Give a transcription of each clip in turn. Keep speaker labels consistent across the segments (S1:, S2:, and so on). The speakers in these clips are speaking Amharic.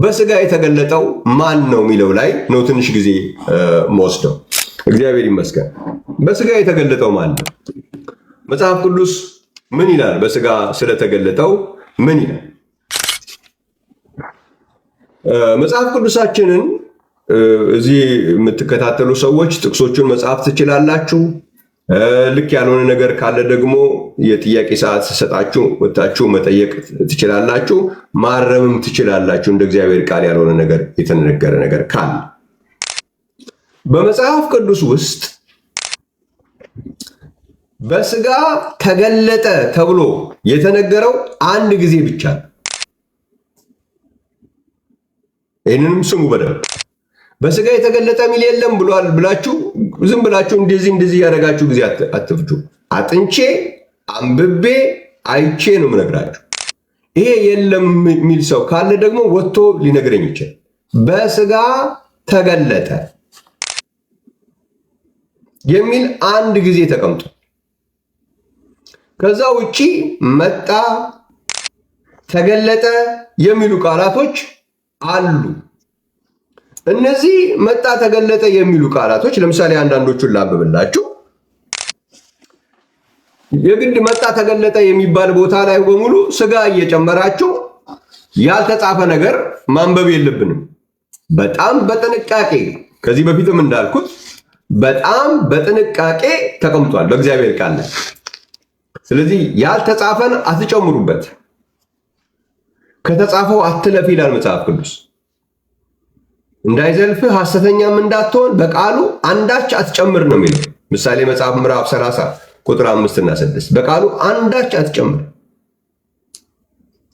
S1: በስጋ የተገለጠው ማን ነው የሚለው ላይ ነው ትንሽ ጊዜ መወስደው። እግዚአብሔር ይመስገን። በስጋ የተገለጠው ማን ነው? መጽሐፍ ቅዱስ ምን ይላል? በስጋ ስለተገለጠው ምን ይላል? መጽሐፍ ቅዱሳችንን እዚህ የምትከታተሉ ሰዎች ጥቅሶቹን መጻፍ ትችላላችሁ። ልክ ያልሆነ ነገር ካለ ደግሞ የጥያቄ ሰዓት ሰጣችሁ ወጣችሁ መጠየቅ ትችላላችሁ፣ ማረምም ትችላላችሁ። እንደ እግዚአብሔር ቃል ያልሆነ ነገር የተነገረ ነገር ካለ በመጽሐፍ ቅዱስ ውስጥ በስጋ ተገለጠ ተብሎ የተነገረው አንድ ጊዜ ብቻ ነው። ይህንንም ስሙ በደንብ። በስጋ የተገለጠ ሚል የለም ብሏል ብላችሁ ዝም ብላችሁ እንደዚህ ያደረጋችሁ ጊዜ አትፍጁ። አጥንቼ አንብቤ አይቼ ነው የምነግራችሁ። ይሄ የለም የሚል ሰው ካለ ደግሞ ወጥቶ ሊነግረኝ ይችላል። በስጋ ተገለጠ የሚል አንድ ጊዜ ተቀምጦ ከዛ ውጪ መጣ፣ ተገለጠ የሚሉ ቃላቶች አሉ። እነዚህ መጣ ተገለጠ የሚሉ ቃላቶች ለምሳሌ አንዳንዶቹን ላንብብላችሁ። የግድ መጣ ተገለጠ የሚባል ቦታ ላይ በሙሉ ስጋ እየጨመራችሁ ያልተጻፈ ነገር ማንበብ የለብንም። በጣም በጥንቃቄ ከዚህ በፊትም እንዳልኩት በጣም በጥንቃቄ ተቀምጧል በእግዚአብሔር ቃል ላይ። ስለዚህ ያልተጻፈን አትጨምሩበት፣ ከተጻፈው አትለፍ ይላል መጽሐፍ ቅዱስ። እንዳይዘልፍህ ሐሰተኛም እንዳትሆን በቃሉ አንዳች አትጨምር ነው የሚለው ምሳሌ መጽሐፍ ምዕራፍ 30 ቁጥር 5 እና 6። በቃሉ አንዳች አትጨምር።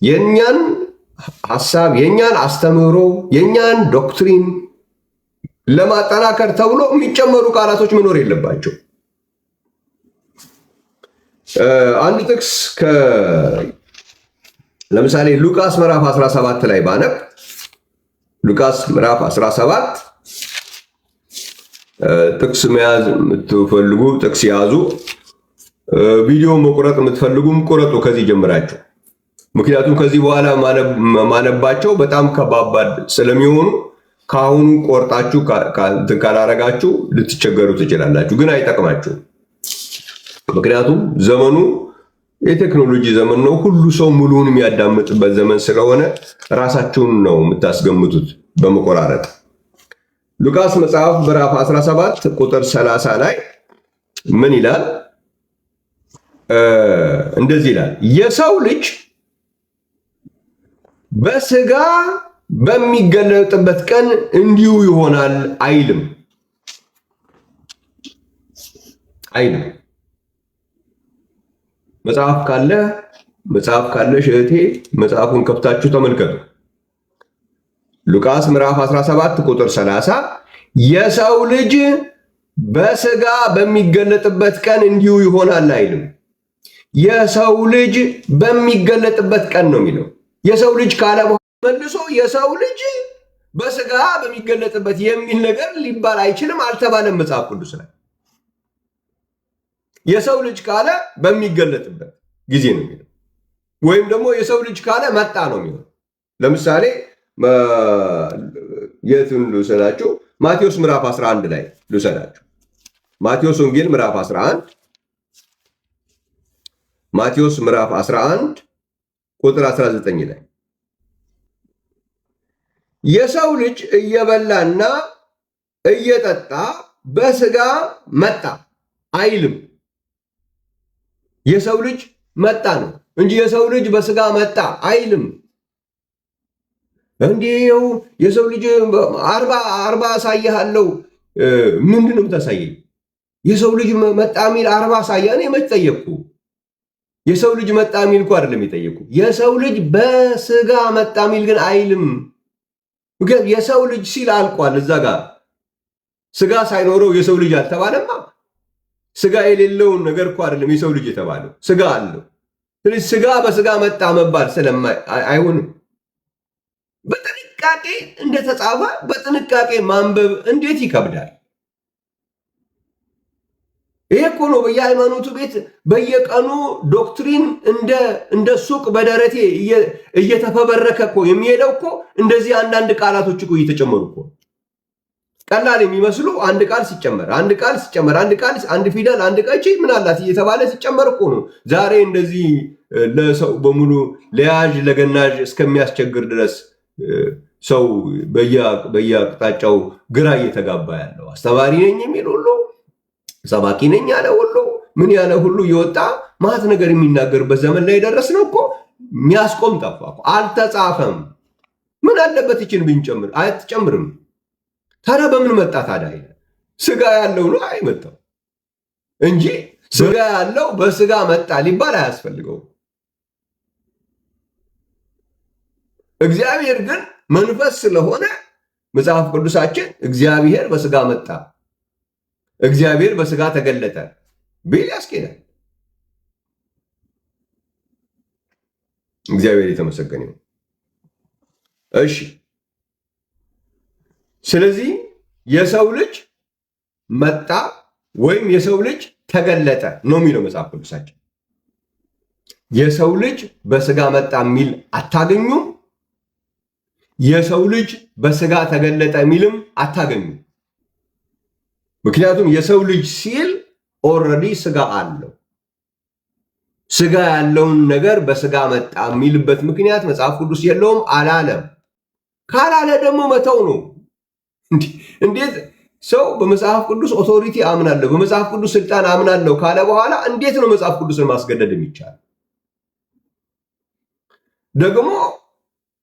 S1: የኛን ሐሳብ፣ የኛን አስተምህሮ፣ የኛን ዶክትሪን ለማጠናከር ተብሎ የሚጨመሩ ቃላቶች መኖር የለባቸው። አንድ ጥቅስ ለምሳሌ ሉቃስ ምዕራፍ 17 ላይ ባነብ ሉቃስ ምዕራፍ 17 ጥቅስ መያዝ የምትፈልጉ ጥቅስ ያዙ። ቪዲዮ መቁረጥ የምትፈልጉም ቁረጡ ከዚህ ጀምራችሁ። ምክንያቱም ከዚህ በኋላ ማነባቸው በጣም ከባባድ ስለሚሆኑ ከአሁኑ ቆርጣችሁ ካላረጋችሁ ልትቸገሩ ትችላላችሁ፣ ግን አይጠቅማችሁም። ምክንያቱም ዘመኑ የቴክኖሎጂ ዘመን ነው። ሁሉ ሰው ሙሉውን የሚያዳምጥበት ዘመን ስለሆነ ራሳችሁን ነው የምታስገምቱት በመቆራረጥ። ሉቃስ መጽሐፍ ምዕራፍ 17 ቁጥር 30 ላይ ምን ይላል? እንደዚህ ይላል፣ የሰው ልጅ በስጋ በሚገለጥበት ቀን እንዲሁ ይሆናል አይልም። መጽሐፍ ካለሽ እህቴ መጽሐፉን ከፍታችሁ ተመልከቱ። ሉቃስ ምዕራፍ 17 ቁጥር 30 የሰው ልጅ በስጋ በሚገለጥበት ቀን እንዲሁ ይሆናል አይልም። የሰው ልጅ በሚገለጥበት ቀን ነው የሚለው። የሰው ልጅ ካለ መልሶ የሰው ልጅ በስጋ በሚገለጥበት የሚል ነገር ሊባል አይችልም፣ አልተባለም መጽሐፍ ቅዱስ ላይ። የሰው ልጅ ካለ በሚገለጥበት ጊዜ ነው የሚለው፣ ወይም ደግሞ የሰው ልጅ ካለ መጣ ነው የሚለው። ለምሳሌ የቱን ልውሰዳችሁ? ማቴዎስ ምዕራፍ 11 ላይ ልውሰዳችሁ። ማቴዎስ ወንጌል ምዕራፍ 11 ማቴዎስ ምዕራፍ 11 ቁጥር 19 ላይ የሰው ልጅ እየበላና እየጠጣ በስጋ መጣ አይልም። የሰው ልጅ መጣ ነው እንጂ የሰው ልጅ በስጋ መጣ አይልም። እንዲው የሰው ልጅ 40 አሳይሃለሁ። ምንድን ነው የምታሳየኝ? የሰው ልጅ መጣ ሚል 40 አሳያ። እኔ መች ጠየቅኩ? የሰው ልጅ መጣ ሚል እኮ አይደለም የጠየቁ። የሰው ልጅ በስጋ መጣ ሚል ግን አይልም። የሰው ልጅ ሲል አልቋል። እዛ ጋር ስጋ ሳይኖረው የሰው ልጅ አልተባለማ። ስጋ የሌለውን ነገር እኮ አይደለም የሰው ልጅ የተባለው፣ ስጋ አለው። ስለዚህ ስጋ በስጋ መጣ መባል አይሆንም። በጥንቃቄ እንደተጻፈ በጥንቃቄ ማንበብ እንዴት ይከብዳል! ይሄ እኮ ነው በየሃይማኖቱ ቤት በየቀኑ ዶክትሪን እንደ ሱቅ በደረቴ እየተፈበረከ እኮ የሚሄደው እኮ እንደዚህ አንዳንድ ቃላቶች እኮ እየተጨመሩ እኮ ቀላል የሚመስሉ አንድ ቃል ሲጨመር አንድ ፊደል አንድ ቀጪ ምን አላት እየተባለ ሲጨመር እኮ ነው ዛሬ እንደዚህ ለሰው በሙሉ ለያዥ ለገናዥ እስከሚያስቸግር ድረስ ሰው በየአቅጣጫው ግራ እየተጋባ ያለው። አስተማሪ ነኝ የሚል ሁሉ ሰባኪ ነኝ ያለ ሁሉ ምን ያለ ሁሉ እየወጣ ማት ነገር የሚናገርበት ዘመን ላይ የደረስነው እኮ የሚያስቆም ጠፋ እኮ። አልተጻፈም። ምን አለበት ይችን ብንጨምር? አትጨምርም። ታዲያ በምን መጣ ታዲያ? ስጋ ያለው ነው አይመጣው እንጂ ስጋ ያለው በስጋ መጣ ሊባል አያስፈልገውም። እግዚአብሔር ግን መንፈስ ስለሆነ መጽሐፍ ቅዱሳችን እግዚአብሔር በስጋ መጣ፣ እግዚአብሔር በስጋ ተገለጠ ቢል ያስኬዳል። እግዚአብሔር የተመሰገነ ይሁን። እሺ፣ ስለዚህ የሰው ልጅ መጣ ወይም የሰው ልጅ ተገለጠ ነው የሚለው መጽሐፍ ቅዱሳችን። የሰው ልጅ በስጋ መጣ የሚል አታገኙም። የሰው ልጅ በስጋ ተገለጠ የሚልም አታገኙም። ምክንያቱም የሰው ልጅ ሲል ኦልሬዲ ስጋ አለው። ስጋ ያለውን ነገር በስጋ መጣ የሚልበት ምክንያት መጽሐፍ ቅዱስ የለውም አላለም። ካላለ ደግሞ መተው ነው። እንዴት ሰው በመጽሐፍ ቅዱስ ኦቶሪቲ አምናለሁ፣ በመጽሐፍ ቅዱስ ስልጣን አምናለሁ ካለ በኋላ እንዴት ነው መጽሐፍ ቅዱስን ማስገደድ የሚቻል? ደግሞ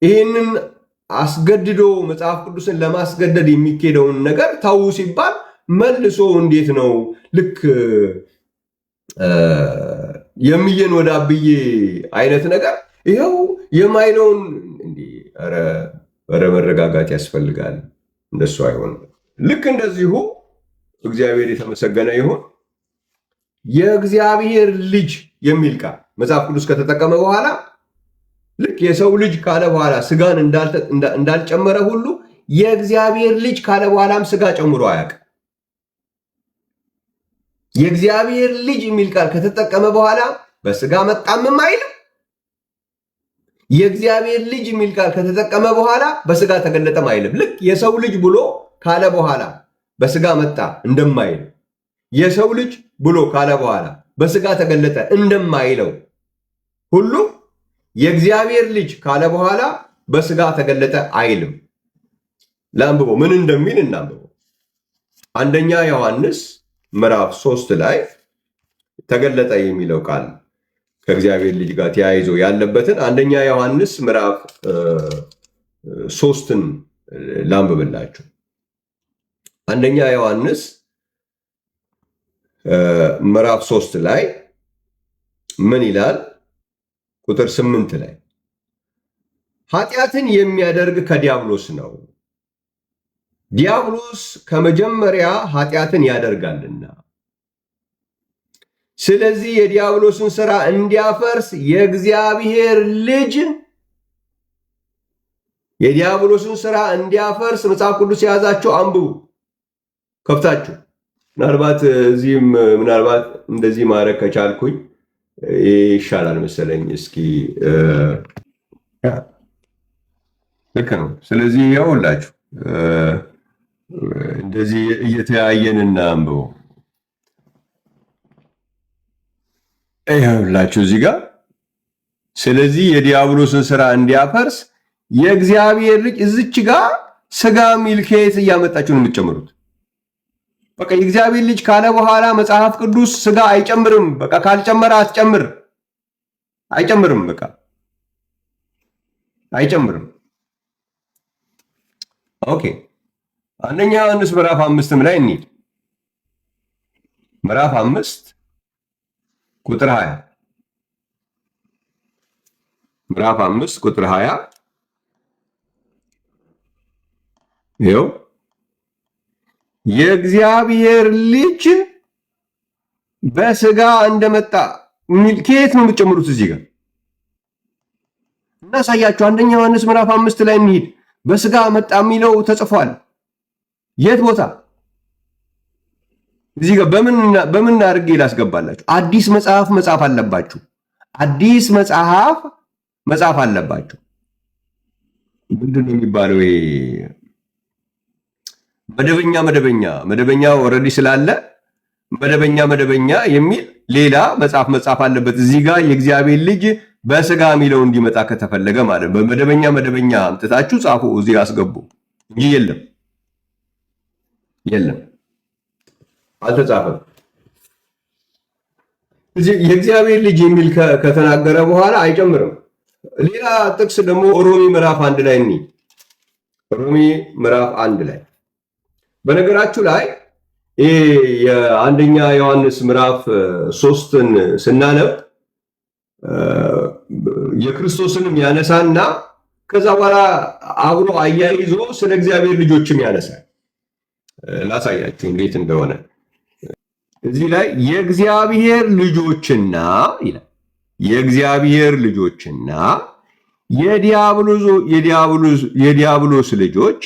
S1: ይህንን አስገድዶ መጽሐፍ ቅዱስን ለማስገደድ የሚኬደውን ነገር ተው ሲባል መልሶ እንዴት ነው ልክ የሚየን ወደ አብዬ አይነት ነገር ይኸው የማይለውን ኧረ መረጋጋት ያስፈልጋል። እንደሱ አይሆንም። ልክ እንደዚሁ እግዚአብሔር የተመሰገነ ይሁን የእግዚአብሔር ልጅ የሚል ቃል መጽሐፍ ቅዱስ ከተጠቀመ በኋላ ልክ የሰው ልጅ ካለ በኋላ ስጋን እንዳልጨመረ ሁሉ የእግዚአብሔር ልጅ ካለ በኋላም ስጋ ጨምሮ አያውቅም። የእግዚአብሔር ልጅ የሚል ቃል ከተጠቀመ በኋላ በስጋ መጣምም አይልም። የእግዚአብሔር ልጅ የሚል ቃል ከተጠቀመ በኋላ በስጋ ተገለጠም አይልም። ልክ የሰው ልጅ ብሎ ካለ በኋላ በስጋ መጣ እንደማይል የሰው ልጅ ብሎ ካለ በኋላ በስጋ ተገለጠ እንደማይለው ሁሉ የእግዚአብሔር ልጅ ካለ በኋላ በስጋ ተገለጠ አይልም። ለአንብበው ምን እንደሚል እናንብበው። አንደኛ ዮሐንስ ምዕራፍ 3 ላይ ተገለጠ የሚለው ቃል ከእግዚአብሔር ልጅ ጋር ተያይዞ ያለበትን አንደኛ ዮሐንስ ምዕራፍ 3ን ላንብብላችሁ። አንደኛ ዮሐንስ ምዕራፍ 3 ላይ ምን ይላል? ቁጥር 8 ላይ ኃጢአትን የሚያደርግ ከዲያብሎስ ነው፣ ዲያብሎስ ከመጀመሪያ ኃጢአትን ያደርጋልና፣ ስለዚህ የዲያብሎስን ሥራ እንዲያፈርስ የእግዚአብሔር ልጅ የዲያብሎስን ሥራ እንዲያፈርስ መጽሐፍ ቅዱስ የያዛችሁ አንብቡ ከፍታችሁ። ምናልባት እዚህም ምናልባት እንደዚህ ማድረግ ከቻልኩኝ ይሻላል መሰለኝ። እስኪ ልክ ነው። ስለዚህ ያውላችሁ እንደዚህ እየተያየን እናንብበው። ይኸውላችሁ እዚህ ጋር ስለዚህ የዲያብሎስን ሥራ እንዲያፈርስ የእግዚአብሔር ልጅ እዚች ጋር ስጋ ሚል ከየት እያመጣችሁ ነው የምትጨምሩት? በቃ የእግዚአብሔር ልጅ ካለ በኋላ መጽሐፍ ቅዱስ ስጋ አይጨምርም። በቃ ካልጨመረ አትጨምር፣ አይጨምርም። በቃ አይጨምርም። ኦኬ፣ አንደኛ ዮሐንስ ምዕራፍ 5 ላይ እንሂድ። ምዕራፍ 5 ቁጥር 20 ምዕራፍ 5 ቁጥር 20 ይኸው የእግዚአብሔር ልጅ በስጋ እንደመጣ ከየት ነው የምትጨምሩት? እዚህ ጋር እናሳያችሁ። አንደኛ ዮሐንስ ምዕራፍ 5 ላይ እንሂድ። በስጋ መጣ የሚለው ተጽፏል። የት ቦታ? እዚህ ጋር በምን አድርጌ ላስገባላችሁ? አዲስ መጽሐፍ መጻፍ አለባችሁ። አዲስ መጽሐፍ መጻፍ አለባችሁ። ምንድን ነው የሚባለው? መደበኛ ኦልሬዲ ስላለ መደበኛ የሚል ሌላ መጽሐፍ አለበት። እዚህ ጋር የእግዚአብሔር ልጅ በስጋ የሚለው እንዲመጣ ከተፈለገ ማለት በመደበኛ አምጥታችሁ ጻፉ፣ እዚህ አስገቡ እንጂ የለም አልተጻፈም። የእግዚአብሔር ልጅ የሚል ከተናገረ በኋላ አይጨምርም። ሌላ ጥቅስ ደግሞ ሮሜ ምዕራፍ 1 ላይ ሮሜ ምዕራፍ 1 ላይ በነገራችሁ ላይ የአንደኛ ዮሐንስ ምዕራፍ 3ን ስናነብ የክርስቶስንም ያነሳና ከዛ በኋላ አብሮ አያይዞ ስለ እግዚአብሔር ልጆችም ያነሳል። ላሳያችሁ እንዴት እንደሆነ። እዚህ ላይ የእግዚአብሔር ልጆችና ይላል የእግዚአብሔር ልጆችና የዲያብሎስ ልጆች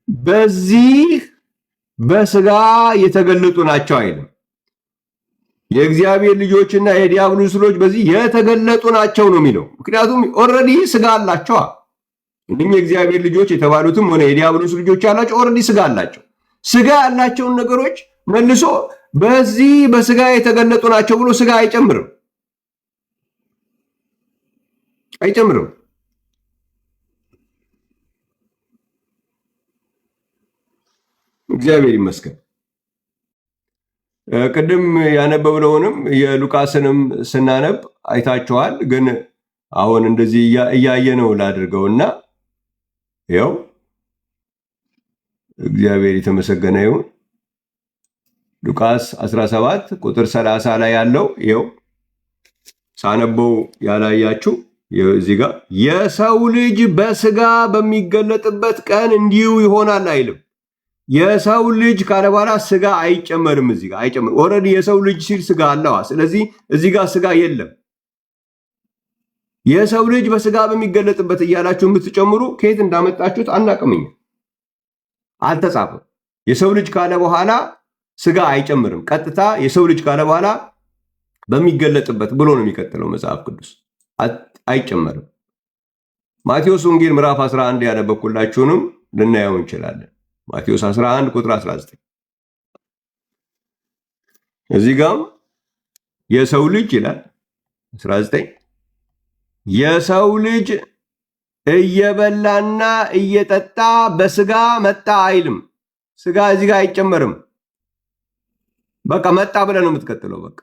S1: በዚህ በስጋ የተገለጡ ናቸው አይልም። የእግዚአብሔር ልጆችና የዲያብሎስ ልጆች በዚህ የተገለጡ ናቸው ነው የሚለው። ምክንያቱም ኦልሬዲ ስጋ አላቸው። እነኚህ የእግዚአብሔር ልጆች የተባሉትም ሆነ የዲያብሎስ ልጆች ያላቸው ኦልሬዲ ስጋ አላቸው። ስጋ ያላቸውን ነገሮች መልሶ በዚህ በስጋ የተገለጡ ናቸው ብሎ ስጋ አይጨምርም። እግዚአብሔር ይመስገን። ቅድም ያነበብነውንም የሉቃስንም ስናነብ አይታችኋል። ግን አሁን እንደዚህ እያየነው ላድርገውና ያው እግዚአብሔር የተመሰገነ ይሁን። ሉቃስ 17 ቁጥር 30 ላይ ያለው ይኸው ሳነበው ያላያችሁ እዚህ ጋር የሰው ልጅ በስጋ በሚገለጥበት ቀን እንዲሁ ይሆናል አይልም። የሰው ልጅ ካለ በኋላ ስጋ አይጨመርም። እዚህ ጋር አይጨመርም። ኦልሬዲ የሰው ልጅ ሲል ስጋ አለዋ። ስለዚህ እዚህ ጋር ስጋ የለም። የሰው ልጅ በስጋ በሚገለጥበት እያላችሁ የምትጨምሩ ከየት እንዳመጣችሁት አናቅምኝ። አልተጻፈም። የሰው ልጅ ካለ በኋላ ስጋ አይጨምርም። ቀጥታ የሰው ልጅ ካለ በኋላ በሚገለጥበት ብሎ ነው የሚቀጥለው መጽሐፍ ቅዱስ። አይጨመርም። ማቴዎስ ወንጌል ምዕራፍ 11 ያነበብኩላችሁንም ልናየው እንችላለን። ማቴዎስ 11 ቁጥር 19 እዚህ ጋም የሰው ልጅ ይላል 19 የሰው ልጅ እየበላና እየጠጣ በስጋ መጣ አይልም። ስጋ እዚህ ጋር አይጨመርም። በቃ መጣ ብለህ ነው የምትቀጥለው። በቃ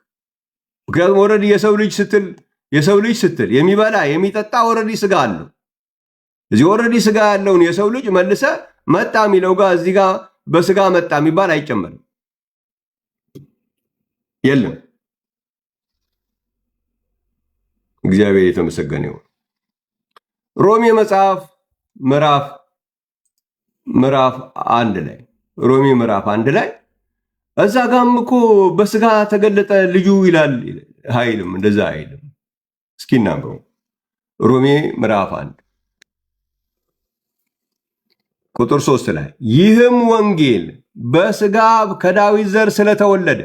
S1: ምክንያቱም ኦልሬዲ የሰው ልጅ ስትል የሚበላ የሚጠጣ ኦልሬዲ ስጋ አለው። እዚህ ኦልሬዲ ስጋ ያለውን የሰው ልጅ መልሰ መጣ የሚለው ጋር እዚህ ጋር በስጋ መጣ የሚባል አይጨመርም። የለም። እግዚአብሔር የተመሰገነ ይሁን። ሮሜ መጽሐፍ ምዕራፍ 1 ላይ ሮሜ ምዕራፍ 1 ላይ እዛ ጋም እኮ በስጋ ተገለጠ ልጁ ይላል አይልም። እንደዛ አይልም። እስኪ እናንብበው። ሮሜ ምዕራፍ 1 ቁጥር 3 ላይ ይህም ወንጌል በስጋ ከዳዊት ዘር ስለተወለደ፣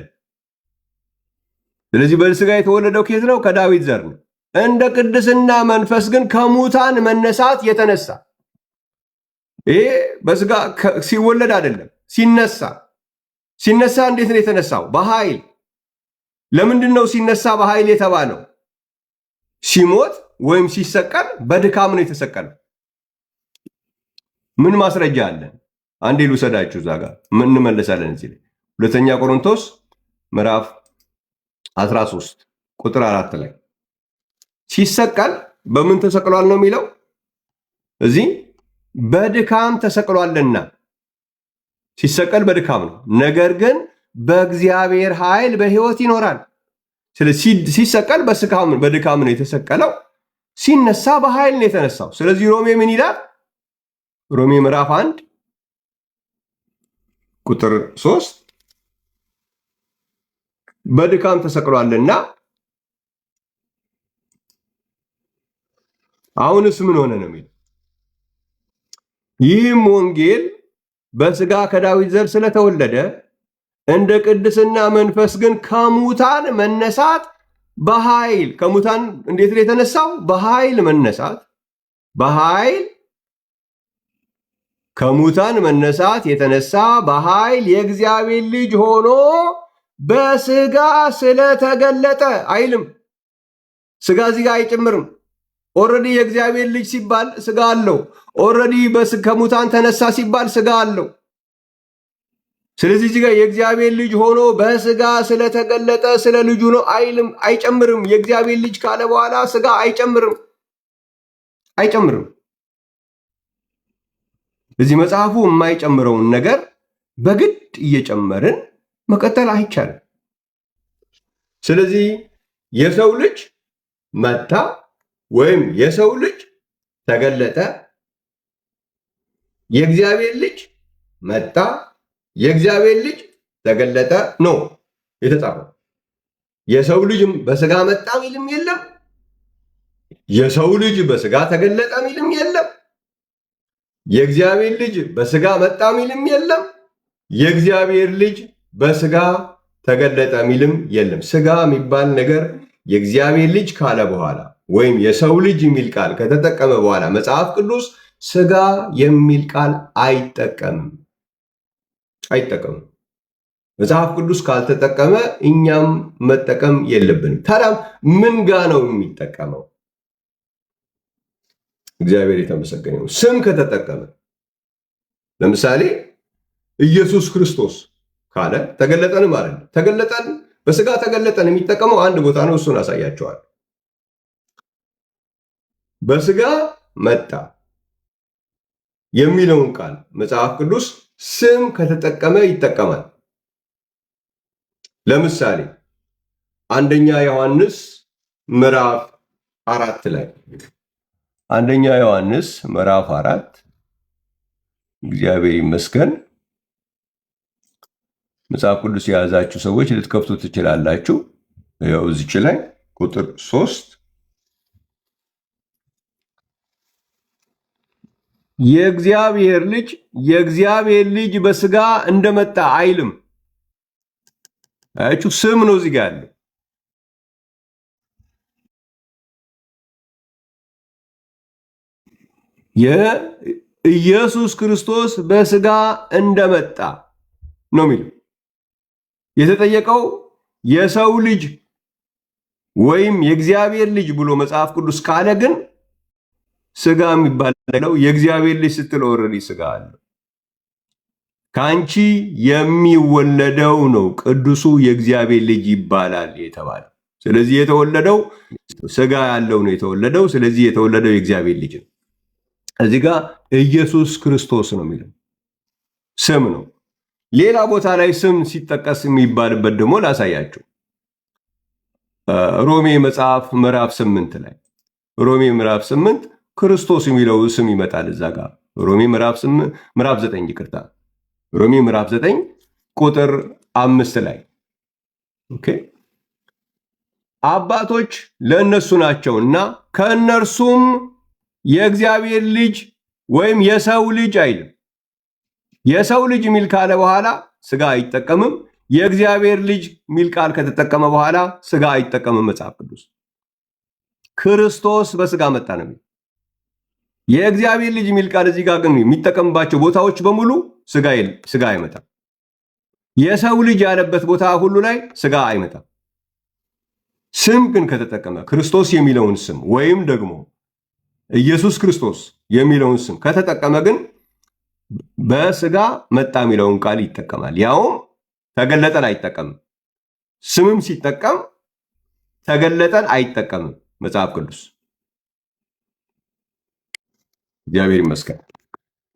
S1: ስለዚህ በስጋ የተወለደው ከየት ነው? ከዳዊት ዘር ነው። እንደ ቅድስና መንፈስ ግን ከሙታን መነሳት የተነሳ። ይሄ በስጋ ሲወለድ አይደለም፣ ሲነሳ እንዴት ነው የተነሳው? በኃይል። ለምንድን ነው ሲነሳ በኃይል የተባለው? ሲሞት ወይም ሲሰቀል በድካም ነው የተሰቀለው። ምን ማስረጃ አለን? አንዴ ልውሰዳችሁ፣ እዛ ጋር እንመለሳለን። እዚህ ላይ ሁለተኛ ቆሮንቶስ ምዕራፍ 13 ቁጥር 4 ላይ ሲሰቀል በምን ተሰቅሏል ነው የሚለው? እዚህ በድካም ተሰቅሏልና። ሲሰቀል በድካም ነው፣ ነገር ግን በእግዚአብሔር ኃይል በሕይወት ይኖራል። ስለዚህ ሲሰቀል በድካም ነው የተሰቀለው፣ ሲነሳ በኃይል ነው የተነሳው። ስለዚህ ሮሜ ምን ይላል? ሮሜ ምዕራፍ 1 ቁጥር 3 በድካም ተሰቅሏልና አሁንስ ምን ሆነ ነው የሚለው? ይህም ወንጌል በስጋ ከዳዊት ዘር ስለተወለደ እንደ ቅድስና መንፈስ ግን ከሙታን መነሳት በኃይል ከሙታን እንዴት ነው የተነሳው? በኃይል መነሳት በኃይል ከሙታን መነሳት የተነሳ በኃይል የእግዚአብሔር ልጅ ሆኖ በስጋ ስለተገለጠ አይልም። ስጋ እዚህ ጋር አይጨምርም። ኦልሬዲ የእግዚአብሔር ልጅ ሲባል ስጋ አለው። ኦልሬዲ ከሙታን ተነሳ ሲባል ስጋ አለው። ስለዚህ እዚህ ጋር የእግዚአብሔር ልጅ ሆኖ በስጋ ስለተገለጠ ስለ ልጁ ነው አይልም፣ አይጨምርም። የእግዚአብሔር ልጅ ካለ በኋላ ስጋ አይጨምርም። እዚህ መጽሐፉ የማይጨምረውን ነገር በግድ እየጨመርን መቀጠል አይቻልም። ስለዚህ የሰው ልጅ መጣ ወይም የሰው ልጅ ተገለጠ፣ የእግዚአብሔር ልጅ መጣ፣ የእግዚአብሔር ልጅ ተገለጠ ነው የተጻፈው። የሰው ልጅ በስጋ መጣ ሚልም የለም፣ የሰው ልጅ በስጋ ተገለጠ ሚልም የለም፣ የእግዚአብሔር ልጅ በስጋ መጣ ሚልም የለም፣ የእግዚአብሔር ልጅ በስጋ ተገለጠ ሚልም የለም። ስጋ የሚባል ነገር የእግዚአብሔር ልጅ ካለ በኋላ ወይም የሰው ልጅ የሚል ቃል ከተጠቀመ በኋላ መጽሐፍ ቅዱስ ስጋ የሚል ቃል አይጠቀምም። መጽሐፍ ቅዱስ ካልተጠቀመ እኛም መጠቀም የለብንም። ታዲያ ምን ጋ ነው የሚጠቀመው? እግዚአብሔር የተመሰገነ ይሁን። ስም ከተጠቀመ ለምሳሌ ኢየሱስ ክርስቶስ ካለ ተገለጠን ማለት ነው። ተገለጠን በስጋ ተገለጠን የሚጠቀመው አንድ ቦታ ነው። እሱን አሳያቸዋል። በስጋ መጣ የሚለውን ቃል መጽሐፍ ቅዱስ ስም ከተጠቀመ ይጠቀማል። ለምሳሌ አንደኛ ዮሐንስ ምዕራፍ 4 ላይ አንደኛ ዮሐንስ ምዕራፍ 4 እግዚአብሔር ይመስገን መጽሐፍ ቅዱስ የያዛችሁ ሰዎች ልትከፍቱ ትችላላችሁ። ያው እዚች ላይ ቁጥር 3 የእግዚአብሔር ልጅ በስጋ እንደመጣ አይልም። አያችሁ፣ ስም ነው እዚህ ጋር ያለው። የኢየሱስ ክርስቶስ በስጋ እንደመጣ ነው የሚለው። የተጠየቀው የሰው ልጅ ወይም የእግዚአብሔር ልጅ ብሎ መጽሐፍ ቅዱስ ካለ ግን ስጋ የሚባለው የእግዚአብሔር ልጅ ስትል ኦልሬዲ ስጋ አለው። ከአንቺ የሚወለደው ነው ቅዱሱ የእግዚአብሔር ልጅ ይባላል የተባለው። ስለዚህ የተወለደው ስጋ ያለው ነው የተወለደው። ስለዚህ የተወለደው የእግዚአብሔር ልጅ ነው። እዚህ ጋር ኢየሱስ ክርስቶስ ነው የሚለው ስም ነው። ሌላ ቦታ ላይ ስም ሲጠቀስ የሚባልበት ደግሞ ላሳያችሁ። ሮሜ መጽሐፍ ምዕራፍ 8 ላይ ሮሜ ምዕራፍ 8 ክርስቶስ የሚለው ስም ይመጣል እዛ ጋር። ሮሜ ምዕራፍ 9 ይቅርታ፣ ሮሜ ምዕራፍ 9 ቁጥር 5 ላይ ኦኬ፣ አባቶች ለእነሱ ናቸውና ከእነርሱም የእግዚአብሔር ልጅ ወይም የሰው ልጅ አይልም። የሰው ልጅ የሚል ካለ በኋላ ስጋ አይጠቀምም። የእግዚአብሔር ልጅ የሚል ቃል ከተጠቀመ በኋላ ስጋ አይጠቀምም። መጽሐፍ ቅዱስ ክርስቶስ በስጋ መጣ ነው የሚል። የእግዚአብሔር ልጅ የሚል ቃል እዚህ ጋር ግን የሚጠቀምባቸው ቦታዎች በሙሉ ስጋ አይመጣም። የሰው ልጅ ያለበት ቦታ ሁሉ ላይ ስጋ አይመጣም። ስም ግን ከተጠቀመ ክርስቶስ የሚለውን ስም ወይም ደግሞ ኢየሱስ ክርስቶስ የሚለውን ስም ከተጠቀመ ግን በስጋ መጣ የሚለውን ቃል ይጠቀማል። ያውም ተገለጠን አይጠቀምም። ስምም ሲጠቀም ተገለጠን አይጠቀምም መጽሐፍ ቅዱስ። እግዚአብሔር ይመስገን።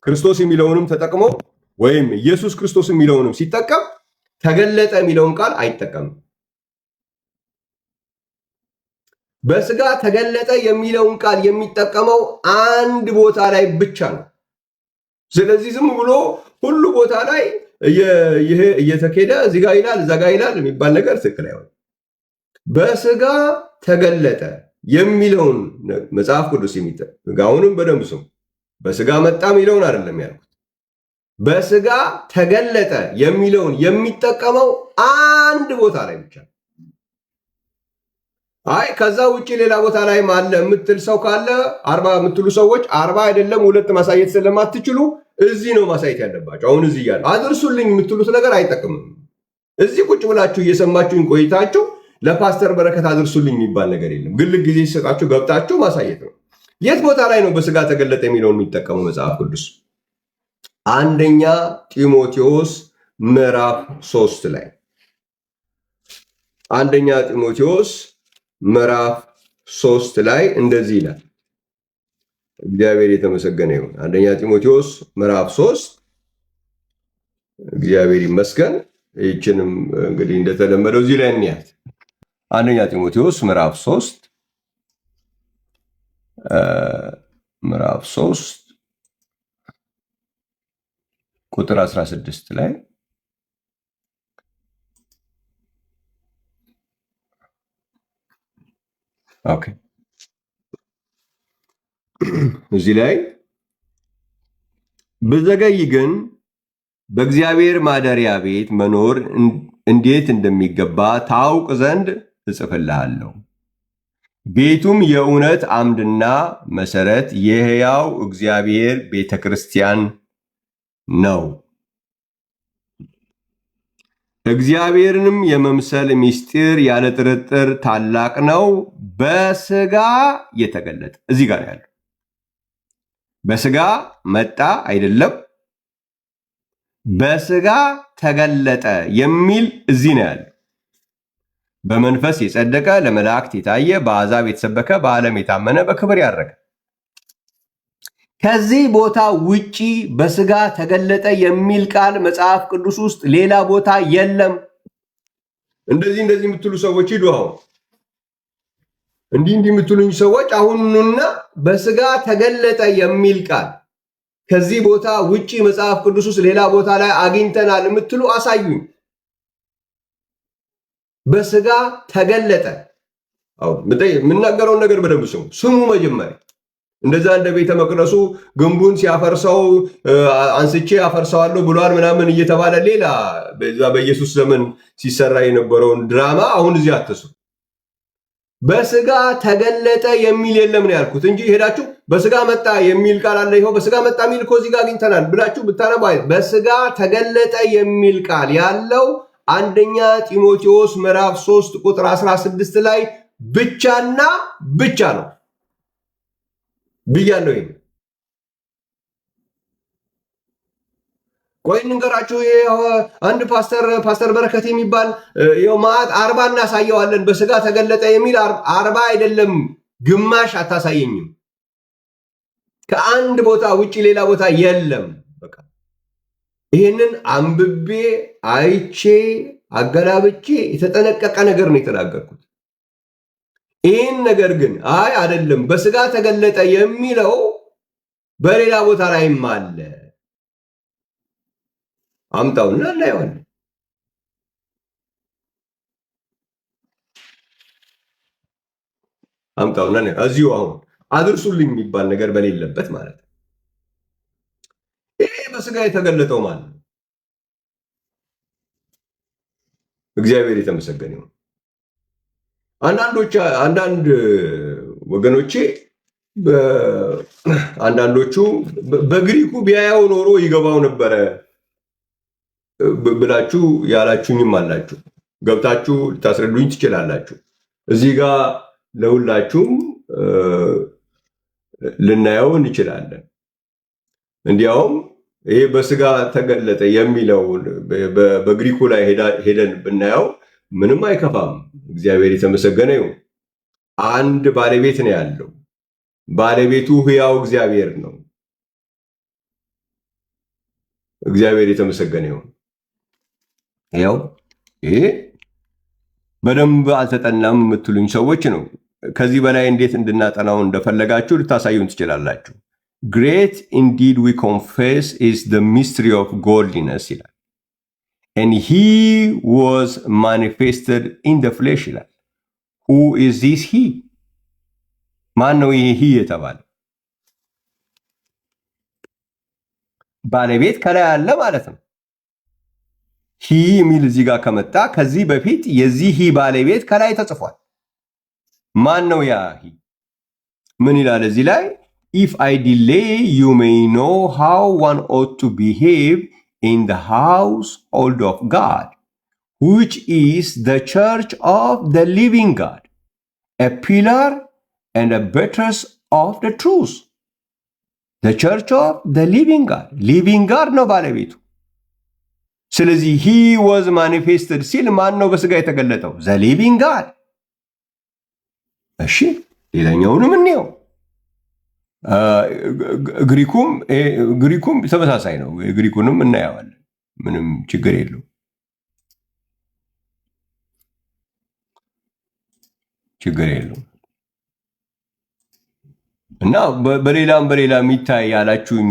S1: ክርስቶስ የሚለውንም ተጠቅሞ ወይም ኢየሱስ ክርስቶስ የሚለውንም ሲጠቀም ተገለጠ የሚለውን ቃል አይጠቀምም። በስጋ ተገለጠ የሚለውን ቃል የሚጠቀመው አንድ ቦታ ላይ ብቻ ነው። ስለዚህ ዝም ብሎ ሁሉ ቦታ ላይ ይሄ እየተኬደ እዚህ ጋር ይላል እዛ ጋር ይላል የሚባል ነገር ትክክል አይሆንም። በስጋ ተገለጠ የሚለውን መጽሐፍ ቅዱስ የሚጠቀም አሁንም በደንብ ስሙ። በስጋ መጣ የሚለውን አይደለም ያልኩት። በስጋ ተገለጠ የሚለውን የሚጠቀመው አንድ ቦታ ላይ ብቻ። አይ ከዛ ውጪ ሌላ ቦታ ላይ አለ የምትል ሰው ካለ 40 የምትሉ ሰዎች 40 አይደለም 2 ማሳየት ስለማትችሉ እዚህ ነው ማሳየት ያለባቸው። አሁን እዚህ ያለ አድርሱልኝ የምትሉት ነገር አይጠቅምም። እዚህ ቁጭ ብላችሁ እየሰማችሁኝ ቆይታችሁ ለፓስተር በረከት አድርሱልኝ የሚባል ነገር የለም። ግል ጊዜ ሲሰጣችሁ ገብታችሁ ማሳየት ነው። የት ቦታ ላይ ነው በስጋ ተገለጠ የሚለውን የሚጠቀመው መጽሐፍ ቅዱስ? አንደኛ ጢሞቴዎስ ምዕራፍ 3 ላይ አንደኛ ጢሞቴዎስ ምዕራፍ 3 ላይ እንደዚህ ይላል። እግዚአብሔር የተመሰገነ ይሁን። አንደኛ ጢሞቴዎስ ምዕራፍ 3 እግዚአብሔር ይመስገን። ይህችንም እንግዲህ እንደተለመደው እዚህ ላይ እንያት። አንደኛ ጢሞቴዎስ ምዕራፍ 3 ቁጥር 16 ላይ ኦኬ፣ እዚህ ላይ ብዘገይ ግን በእግዚአብሔር ማደሪያ ቤት መኖር እንዴት እንደሚገባ ታውቅ ዘንድ እጽፍልሃለሁ። ቤቱም የእውነት አምድና መሰረት የሕያው እግዚአብሔር ቤተ ክርስቲያን ነው። እግዚአብሔርንም የመምሰል ምስጢር ያለ ጥርጥር ታላቅ ነው፣ በስጋ የተገለጠ። እዚህ ጋር ያለው በስጋ መጣ አይደለም፣ በስጋ ተገለጠ የሚል እዚህ ነው ያለው። በመንፈስ የጸደቀ ለመላእክት የታየ በአሕዛብ የተሰበከ በዓለም የታመነ በክብር ያረገ። ከዚህ ቦታ ውጪ በስጋ ተገለጠ የሚል ቃል መጽሐፍ ቅዱስ ውስጥ ሌላ ቦታ የለም። እንደዚህ የምትሉ ሰዎች ሂዱ። አሁን እንዲህ የምትሉኝ ሰዎች አሁኑና በስጋ ተገለጠ የሚል ቃል ከዚህ ቦታ ውጪ መጽሐፍ ቅዱስ ውስጥ ሌላ ቦታ ላይ አግኝተናል የምትሉ አሳዩኝ። በስጋ ተገለጠ። የምናገረውን ነገር በደንብ ስሙ መጀመሪያ። እንደዛ እንደ ቤተ መቅደሱ ግንቡን ሲያፈርሰው አንስቼ አፈርሰዋለሁ ብሏል ምናምን እየተባለ ሌላ በዛ በኢየሱስ ዘመን ሲሰራ የነበረውን ድራማ አሁን እዚህ አትስሩ። በስጋ ተገለጠ የሚል የለም ነው ያልኩት እንጂ ሄዳችሁ በስጋ መጣ የሚል ቃል አለ፣ ይኸው በስጋ መጣ የሚል እኮ እዚህ ጋር አግኝተናል ብላችሁ ብታነቡ፣ በስጋ ተገለጠ የሚል ቃል ያለው አንደኛ ጢሞቴዎስ ምዕራፍ 3 ቁጥር 16 ላይ ብቻና ብቻ ነው ብያለሁ። ቆይ እንገራችሁ። አንድ ፓስተር በረከት የሚባል ይኸው ማዕት 40 እናሳየዋለን በስጋ ተገለጠ የሚል 40 አይደለም ግማሽ አታሳየኝም። ከአንድ ቦታ ውጪ ሌላ ቦታ የለም። በቃ ይህንን አንብቤ አይቼ አገላብጬ የተጠነቀቀ ነገር ነው የተናገርኩት። ይህን ነገር ግን አይ አይደለም በስጋ ተገለጠ የሚለው በሌላ ቦታ ላይም አለ፣ አምጣውና እናየዋለን። አምጣውና እዚሁ አሁን አድርሱልኝ የሚባል ነገር በሌለበት ማለት ነው። ይሄ በስጋ የተገለጠው ማለት ነው። እግዚአብሔር የተመሰገነ ይሁን። አንዳንድ ወገኖቼ አንዳንዶቹ በግሪኩ ቢያየው ኖሮ ይገባው ነበረ ብላችሁ ያላችሁኝም አላችሁ። ገብታችሁ ልታስረዱኝ ትችላላችሁ። እዚህ ጋር ለሁላችሁም ልናየው እንችላለን። እንዲያውም ይሄ በስጋ ተገለጠ የሚለውን በግሪኩ ላይ ሄደን ብናየው ምንም አይከፋም። እግዚአብሔር የተመሰገነ ይሁን። አንድ ባለቤት ነው ያለው። ባለቤቱ ሕያው እግዚአብሔር ነው። እግዚአብሔር የተመሰገነ ይሁን። ያው ይሄ በደንብ አልተጠናም የምትሉኝ ሰዎች ነው። ከዚህ በላይ እንዴት እንድናጠናው እንደፈለጋችሁ ልታሳዩን ትችላላችሁ። ግሬት ኢንዲድ ዊ ኮንፌስ ኢዝ ዘ ሚስትሪ ኦፍ ጎድሊነስ ይላል። and he was manifested in the flesh ይላል። who is this he? ማን ነው ይሄ he የተባለ? ባለቤት ከላይ አለ ማለት ነው። ሂ የሚል እዚህ ጋር ከመጣ ከዚህ በፊት የዚህ ሂ ባለቤት ከላይ ተጽፏል። ማን ነው ያ ሂ? ምን ይላል እዚህ ላይ? ኢፍ አይ ዲሌይ ዩ ሜይ ኖ ሃው ዋን ኦት ቱ ቢሄቭ ኢን ዘ ሃውስ ሆልድ ኦፍ ጋድ which is the church of the living God, a pillar and a buttress of the truth. The church of the living God. living God ነው ባለቤቱ። ስለዚህ he was manifested ሲል ማን ነው በስጋ የተገለጠው? the living God። እሺ ሌላኛውንም እንየው። ግሪኩም ተመሳሳይ ነው። ግሪኩንም እናየዋለን። ምንም ችግር የለው። ችግር የለው እና በሌላም የሚታይ ያላችሁኝ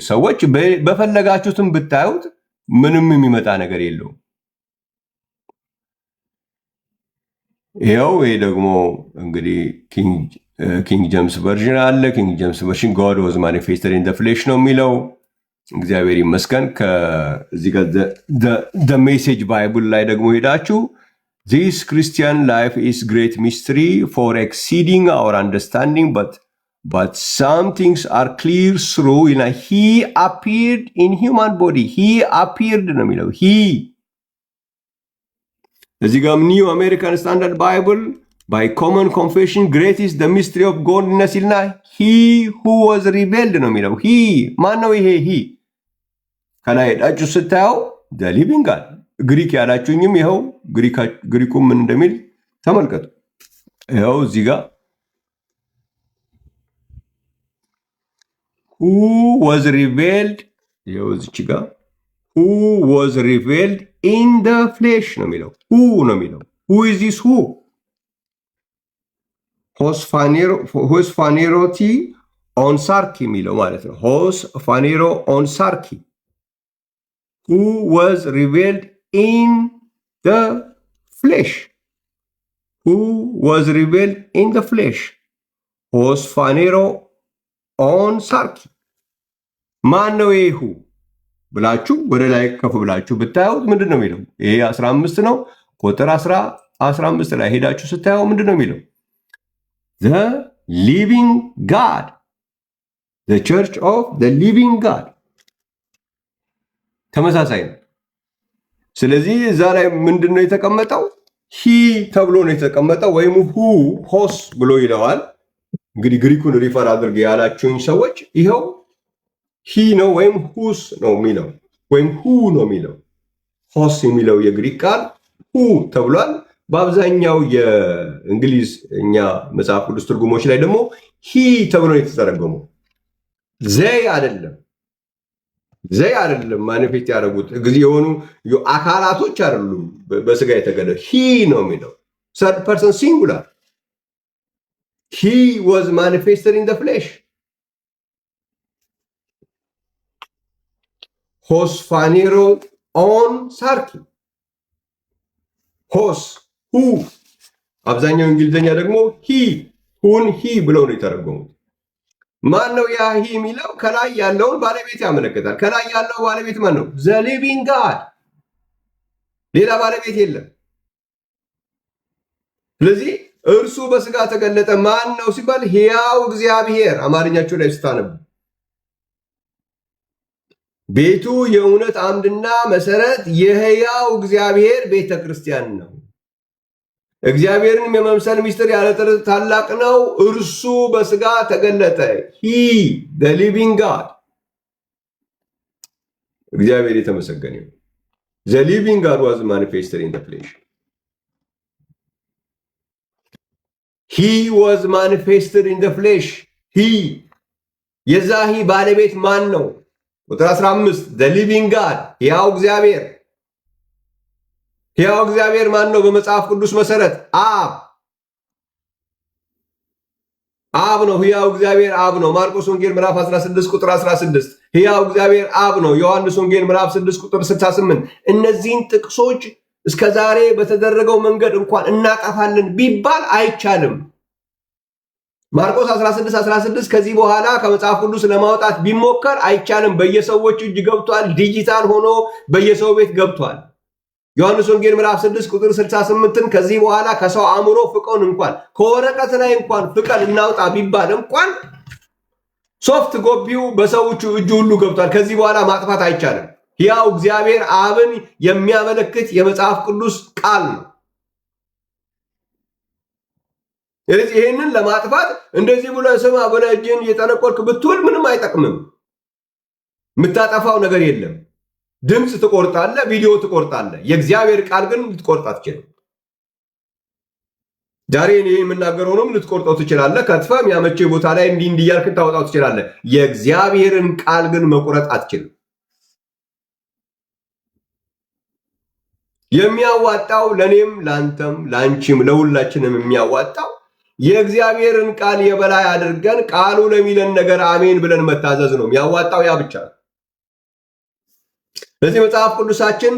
S1: ሰዎች በፈለጋችሁትም ብታዩት ምንም የሚመጣ ነገር የለውም። ይኸው ይሄ ደግሞ እንግዲህ ኪንግ ጀምስ ቨርዥን አለ። ኪንግ ጀምስ ቨርዥን God was manifested in the flesh ነው የሚለው። እግዚአብሔር ይመስገን። ከዚህ ጋር the message ባይብል ላይ ደግሞ ሄዳችሁ This Christian life is great mystery for exceeding our understanding, but some things are clear through. He appeared in human body. He appeared ነው የሚለው he. እዚህ ጋር New American Standard Bible by common confession great is the mystery of godliness ይልና he who was revealed ነው የሚለው he ማን ነው ይሄ he? ከላይ ሄዳችሁ ስታየው the living God ግሪክ ያላችሁኝም ይኸው ግሪኩም ምን እንደሚል ተመልከቱ። ይኸው እዚህ ጋር who was revealed ይኸው እዚች ጋር who was revealed in the flesh ነው የሚለው who ነው የሚለው who is this who? ሆስ ፋኔሮቲ ኦን ሳርኪ የሚለው ማለት ነው። ሆስ ፋኔሮ ኦን ሳርኪ who was revealed in the flesh. Who was revealed in the flesh. Hos fanero on sarki. ማን ነው ይሁ ብላችሁ ወደ ላይ ከፍ ብላችሁ ብታዩት ምንድን ነው የሚለው? ይሄ 15 ነው። ቁጥር 15 ላይ ሄዳችሁ ስታየው ምንድን ነው የሚለው? The living God. The church of the living God. ተመሳሳይ ነው። ስለዚህ እዛ ላይ ምንድን ነው የተቀመጠው? ሂ ተብሎ ነው የተቀመጠው፣ ወይም ሁ ሆስ ብሎ ይለዋል። እንግዲህ ግሪኩን ሪፈር አድርገ ያላችሁኝ ሰዎች ይኸው ሂ ነው ወይም ሁስ ነው የሚለው ወይም ሁ ነው የሚለው። ሆስ የሚለው የግሪክ ቃል ሁ ተብሏል። በአብዛኛው የእንግሊዝ እኛ መጽሐፍ ቅዱስ ትርጉሞች ላይ ደግሞ ሂ ተብሎ ነው የተተረጎመው። ዘይ አይደለም ማኒፌስት ያደረጉት ጊዜ የሆኑ አካላቶች አይደሉም። በስጋ የተገለጠ ሂ ነው የሚለው ሰርድ ፐርሰን ሲንጉላር። ሂ ዋዝ ማኒፌስትድ ኢን ዘ ፍሌሽ። ሆስ ፋኔሮ ኦን ሳርኪ። ሆስ ሁ። አብዛኛው እንግሊዝኛ ደግሞ ሁን ሂ ብለው ነው የተረጎሙት። ማን ነው ያ ሂ የሚለው? ከላይ ያለውን ባለቤት ያመለክታል። ከላይ ያለው ባለቤት ማን ነው? ዘ ሊቪንግ ጋድ። ሌላ ባለቤት የለም። ስለዚህ እርሱ በስጋ ተገለጠ። ማን ነው ሲባል ሕያው እግዚአብሔር። አማርኛቸው ላይ ስታነቡ ቤቱ የእውነት አምድና መሰረት የሕያው እግዚአብሔር ቤተ ክርስቲያን ነው። እግዚአብሔርን የመምሰል ሚስጥር ያለ ጥርጥር ታላቅ ነው። እርሱ በስጋ ተገለጠ። ሂ the living God። እግዚአብሔር የተመሰገነ ይሁን። The living God was manifested in the flesh. He was manifested in the flesh. He የዛ ሂ ባለቤት ማን ነው? ቁጥር 15 the living God ሕያው እግዚአብሔር። ሕያው እግዚአብሔር ማን ነው? በመጽሐፍ ቅዱስ መሰረት አብ ነው። ሕያው እግዚአብሔር አብ ነው። ማርቆስ ወንጌል ምዕራፍ 16 ቁጥር 16 ሕያው እግዚአብሔር አብ ነው። ዮሐንስ ወንጌል ምዕራፍ 6 ቁጥር 68። እነዚህን ጥቅሶች እስከዛሬ በተደረገው መንገድ እንኳን እናጠፋለን ቢባል አይቻልም። ማርቆስ 16:16 ከዚህ በኋላ ከመጽሐፍ ቅዱስ ለማውጣት ቢሞከር አይቻልም፣ በየሰዎች እጅ ገብቷል፣ ዲጂታል ሆኖ በየሰው ቤት ገብቷል። ዮሐንስ ወንጌል ምዕራፍ 6 ቁጥር 68ን ከዚህ በኋላ ከሰው አእምሮ ፍቀን እንኳን ከወረቀት ላይ እንኳን ፍቀን እናውጣ ቢባል እንኳን ሶፍት ኮፒው በሰዎቹ እጅ ሁሉ ገብቷል። ከዚህ በኋላ ማጥፋት አይቻልም። ያው እግዚአብሔር አብን የሚያመለክት የመጽሐፍ ቅዱስ ቃል ነው። ስለዚህ ይህንን ለማጥፋት እንደዚህ ብሎ ስማ ብለህ እጅን እየጠነቆልክ ብትውል ምንም አይጠቅምም። የምታጠፋው ነገር የለም። ድምፅ ትቆርጣለህ፣ ቪዲዮ ትቆርጣለህ። የእግዚአብሔር ቃል ግን ልትቆርጥ አትችልም። ዛሬ እኔ የምናገረውንም ልትቆርጠው ትችላለህ። ከትፈህ የሚያመቸው ቦታ ላይ እንዲህ እያልክ ታወጣው ትችላለህ። የእግዚአብሔርን ቃል ግን መቁረጥ አትችልም። የሚያዋጣው ለእኔም ለአንተም ለአንቺም ለሁላችንም የሚያዋጣው የእግዚአብሔርን ቃል የበላይ አድርገን ቃሉ ለሚለን ነገር አሜን ብለን መታዘዝ ነው። የሚያዋጣው ያ ብቻ ነው። ስለዚህ መጽሐፍ ቅዱሳችን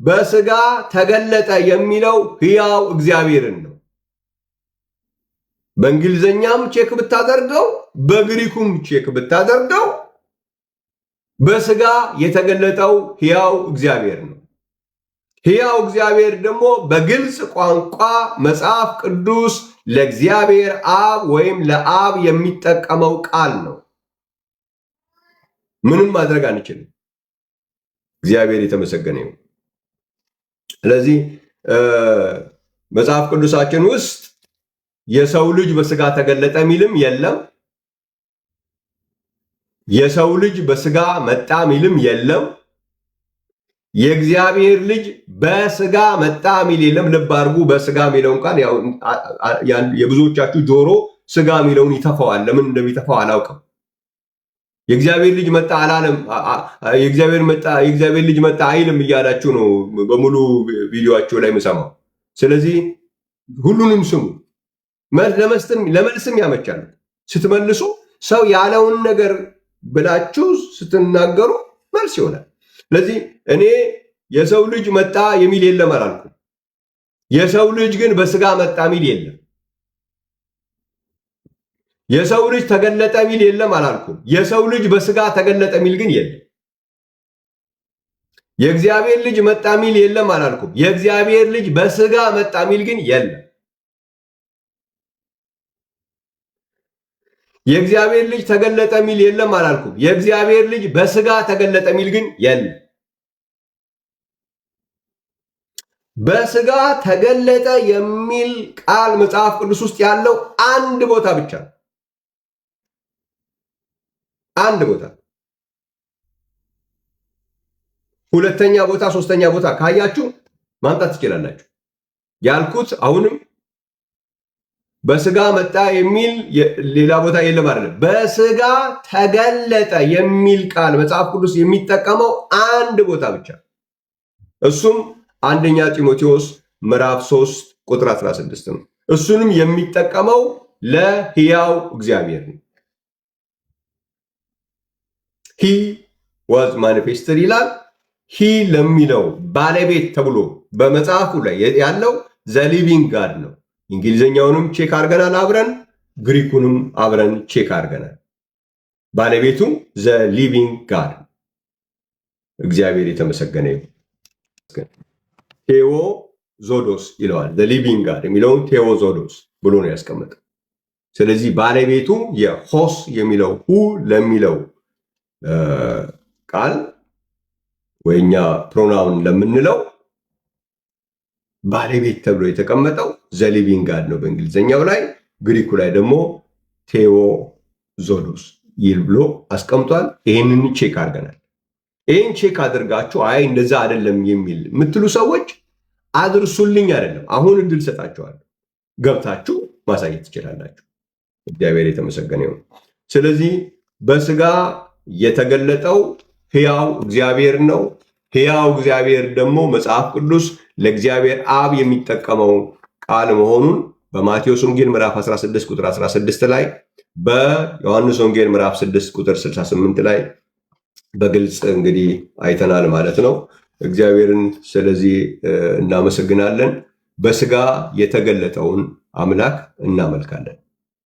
S1: በስጋ ተገለጠ የሚለው ሕያው እግዚአብሔርን ነው። በእንግሊዘኛም ቼክ ብታደርገው በግሪኩም ቼክ ብታደርገው በስጋ የተገለጠው ሕያው እግዚአብሔር ነው። ሕያው እግዚአብሔር ደግሞ በግልጽ ቋንቋ መጽሐፍ ቅዱስ ለእግዚአብሔር አብ ወይም ለአብ የሚጠቀመው ቃል ነው። ምንም ማድረግ አንችልም። እግዚአብሔር የተመሰገነ ይሁን። ስለዚህ መጽሐፍ ቅዱሳችን ውስጥ የሰው ልጅ በስጋ ተገለጠ ሚልም የለም። የሰው ልጅ በስጋ መጣ ሚልም የለም። የእግዚአብሔር ልጅ በስጋ መጣ ሚል የለም። ልብ አድርጉ። በስጋ ሚለውን ቃል የብዙዎቻችሁ ጆሮ ስጋ ሚለውን ይተፋዋል። ለምን እንደሚተፋው አላውቅም። የእግዚአብሔር ልጅ መጣ አላለም። የእግዚአብሔር ልጅ መጣ አይልም እያላችሁ ነው በሙሉ ቪዲዮአቸው ላይ የምሰማው። ስለዚህ ሁሉንም ስሙ። ለመልስም ያመቻል። ስትመልሱ ሰው ያለውን ነገር ብላችሁ ስትናገሩ መልስ ይሆናል። ስለዚህ እኔ የሰው ልጅ መጣ የሚል የለም አላልኩም። የሰው ልጅ ግን በስጋ መጣ ሚል የለም። የሰው ልጅ ተገለጠ ሚል የለም አላልኩም። የሰው ልጅ በስጋ ተገለጠ ሚል ግን የለም። የእግዚአብሔር ልጅ መጣ ሚል የለም አላልኩም። የእግዚአብሔር ልጅ በስጋ መጣ ሚል ግን የለም። የእግዚአብሔር ልጅ ተገለጠ ሚል የለም አላልኩም። የእግዚአብሔር ልጅ በስጋ ተገለጠ ሚል ግን የለም። በስጋ ተገለጠ የሚል ቃል መጽሐፍ ቅዱስ ውስጥ ያለው አንድ ቦታ ብቻ ነው። አንድ ቦታ። ሁለተኛ ቦታ፣ ሶስተኛ ቦታ ካያችሁ ማምጣት ትችላላችሁ። ያልኩት አሁንም በስጋ መጣ የሚል ሌላ ቦታ የለም አይደለም። በስጋ ተገለጠ የሚል ቃል መጽሐፍ ቅዱስ የሚጠቀመው አንድ ቦታ ብቻ፣ እሱም አንደኛ ጢሞቴዎስ ምዕራፍ 3 ቁጥር 16 ነው። እሱንም የሚጠቀመው ለሕያው እግዚአብሔር ነው። ሂ ዋዝ ማኒፌስትድ ይላል። ሂ ለሚለው ባለቤት ተብሎ በመጽሐፉ ላይ ያለው ዘ ሊቪንግ ጋድ ነው። እንግሊዝኛውንም ቼክ አድርገናል አብረን፣ ግሪኩንም አብረን ቼክ አድርገናል። ባለቤቱ ዘ ሊቪንግ ጋድ፣ እግዚአብሔር የተመሰገነ ይሁን። ቴዎ ዞዶስ ይለዋል። ዘ ሊቪንግ ጋድ የሚለውን ቴዎ ዞዶስ ብሎ ነው ያስቀመጠው። ስለዚህ ባለቤቱ የሆስ የሚለው ሁ ለሚለው ቃል ወይኛ ፕሮናውን ለምንለው ባለቤት ተብሎ የተቀመጠው ዘ ሊቪንግ ጋድ ነው በእንግሊዝኛው ላይ። ግሪኩ ላይ ደግሞ ቴዎ ዞዶስ ይል ብሎ አስቀምጧል። ይህንን ቼክ አድርገናል። ይህን ቼክ አድርጋችሁ አይ እንደዛ አይደለም የሚል የምትሉ ሰዎች አድርሱልኝ። አይደለም አሁን እድል ሰጣችኋለሁ፣ ገብታችሁ ማሳየት ትችላላችሁ። እግዚአብሔር የተመሰገነ ይሁን። ስለዚህ በስጋ የተገለጠው ሕያው እግዚአብሔር ነው። ሕያው እግዚአብሔር ደግሞ መጽሐፍ ቅዱስ ለእግዚአብሔር አብ የሚጠቀመው ቃል መሆኑን በማቴዎስ ወንጌል ምዕራፍ 16 ቁጥር 16 ላይ፣ በዮሐንስ ወንጌል ምዕራፍ 6 ቁጥር 68 ላይ በግልጽ እንግዲህ አይተናል ማለት ነው። እግዚአብሔርን ስለዚህ እናመሰግናለን። በስጋ የተገለጠውን አምላክ እናመልካለን።